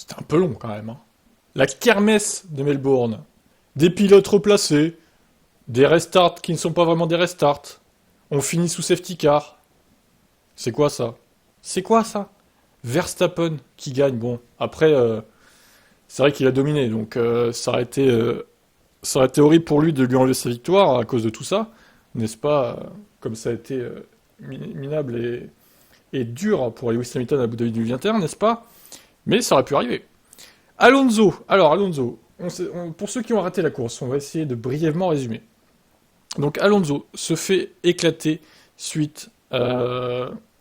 C'était un peu long quand même. Hein. La kermesse de Melbourne. Des pilotes replacés. Des restarts qui ne sont pas vraiment des restarts. On finit sous safety car. C'est quoi ça? C'est quoi ça? Verstappen qui gagne. Bon, après, c'est vrai qu'il a dominé, donc ça aurait été horrible pour lui de lui enlever sa victoire à cause de tout ça, n'est-ce pas? Comme ça a été minable et dur pour Lewis Hamilton à Abu Dhabi 2021, n'est-ce pas? Mais ça aurait pu arriver. Alonso. Alors, Alonso, pour ceux qui ont raté la course, on va essayer de brièvement résumer. Donc, Alonso se fait éclater suite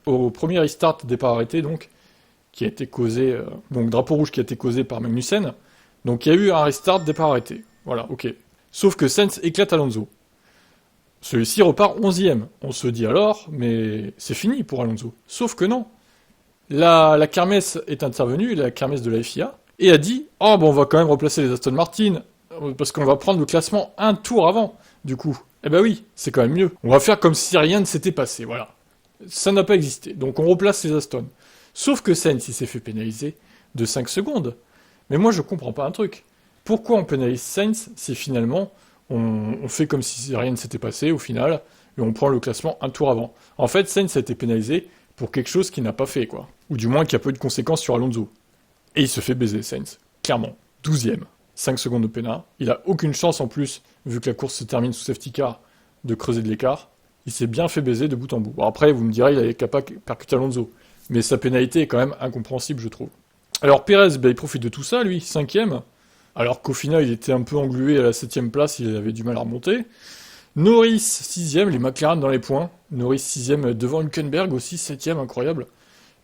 au premier restart départ arrêté, donc, qui a été causé, donc drapeau rouge qui a été causé par Magnussen. Donc, il y a eu un restart départ arrêté. Voilà, ok. Sauf que Sainz éclate Alonso. Celui-ci repart 11ème. On se dit alors, mais c'est fini pour Alonso. Sauf que non. La kermesse est intervenue, la kermesse de la FIA, et a dit oh, bon, on va quand même replacer les Aston Martin, parce qu'on va prendre le classement un tour avant, du coup. Eh ben oui, c'est quand même mieux. On va faire comme si rien ne s'était passé, voilà. Ça n'a pas existé. Donc on replace les Aston. Sauf que Sainz, il s'est fait pénaliser de 5 secondes. Mais moi, je comprends pas un truc. Pourquoi on pénalise Sainz si finalement on fait comme si rien ne s'était passé au final et on prend le classement un tour avant? En fait, Sainz a été pénalisé pour quelque chose qu'il n'a pas fait, quoi. Ou du moins qui a pas eu de conséquences sur Alonso. Et il se fait baiser, Sainz. Clairement. 12ème. 5 secondes de pénal. Il a aucune chance en plus, vu que la course se termine sous safety car, de creuser de l'écart. Il s'est bien fait baiser de bout en bout. Bon, après, vous me direz, il avait qu'à pas percuter Alonso. Mais sa pénalité est quand même incompréhensible, je trouve. Alors Pérez, il profite de tout ça, lui, 5ème. Alors qu'au final, il était un peu englué à la 7ème place, il avait du mal à remonter. Norris, 6ème, les McLaren dans les points. Norris, 6ème, devant Hülkenberg aussi, 7ème, incroyable.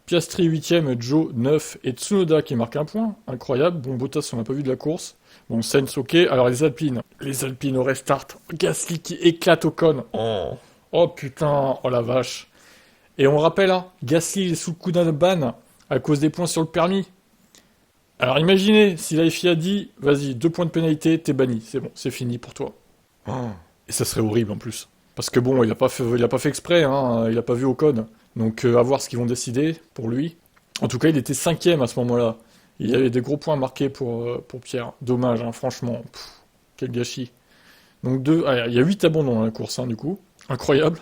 Piastri, 8ème, Joe, 9, et Tsunoda qui marque un point, incroyable. Bon, Bottas, on n'a pas vu de la course. Bon, Sainz, ok. Alors les Alpines au restart. Gasly qui éclate Ocon. Oh putain, oh la vache. Et on rappelle, hein, Gasly est sous le coup d'un ban à cause des points sur le permis. Alors imaginez si la FIA dit, vas-y, 2 points de pénalité, t'es banni, c'est bon, c'est fini pour toi. Et ça serait horrible en plus. Parce que bon, il a pas fait exprès, hein, il a pas vu Ocon. Donc à voir ce qu'ils vont décider pour lui. En tout cas, il était 5ème à ce moment-là. Il y avait des gros points marqués pour Pierre. Dommage, hein, franchement. Quel gâchis. Donc il y a 8 abandons dans la course, hein, du coup. Incroyable.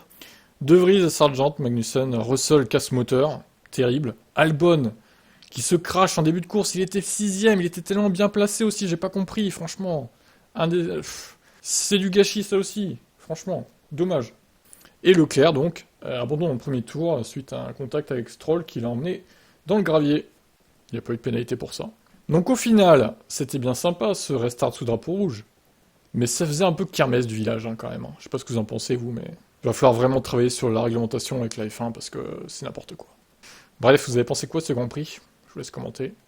De Vries, Sargent, Magnussen, Russell casse moteur. Terrible. Albon, qui se crache en début de course, il était 6ème, il était tellement bien placé aussi, j'ai pas compris, franchement. C'est du gâchis ça aussi, franchement. Dommage. Et Leclerc, donc, abandon au premier tour suite à un contact avec Stroll qui l'a emmené dans le gravier. Il n'y a pas eu de pénalité pour ça. Donc au final, c'était bien sympa ce restart sous drapeau rouge. Mais ça faisait un peu kermesse du village hein, quand même. Hein. Je sais pas ce que vous en pensez vous, mais il va falloir vraiment travailler sur la réglementation avec la F1 parce que c'est n'importe quoi. Bref, vous avez pensé quoi de ce Grand Prix? Je vous laisse commenter.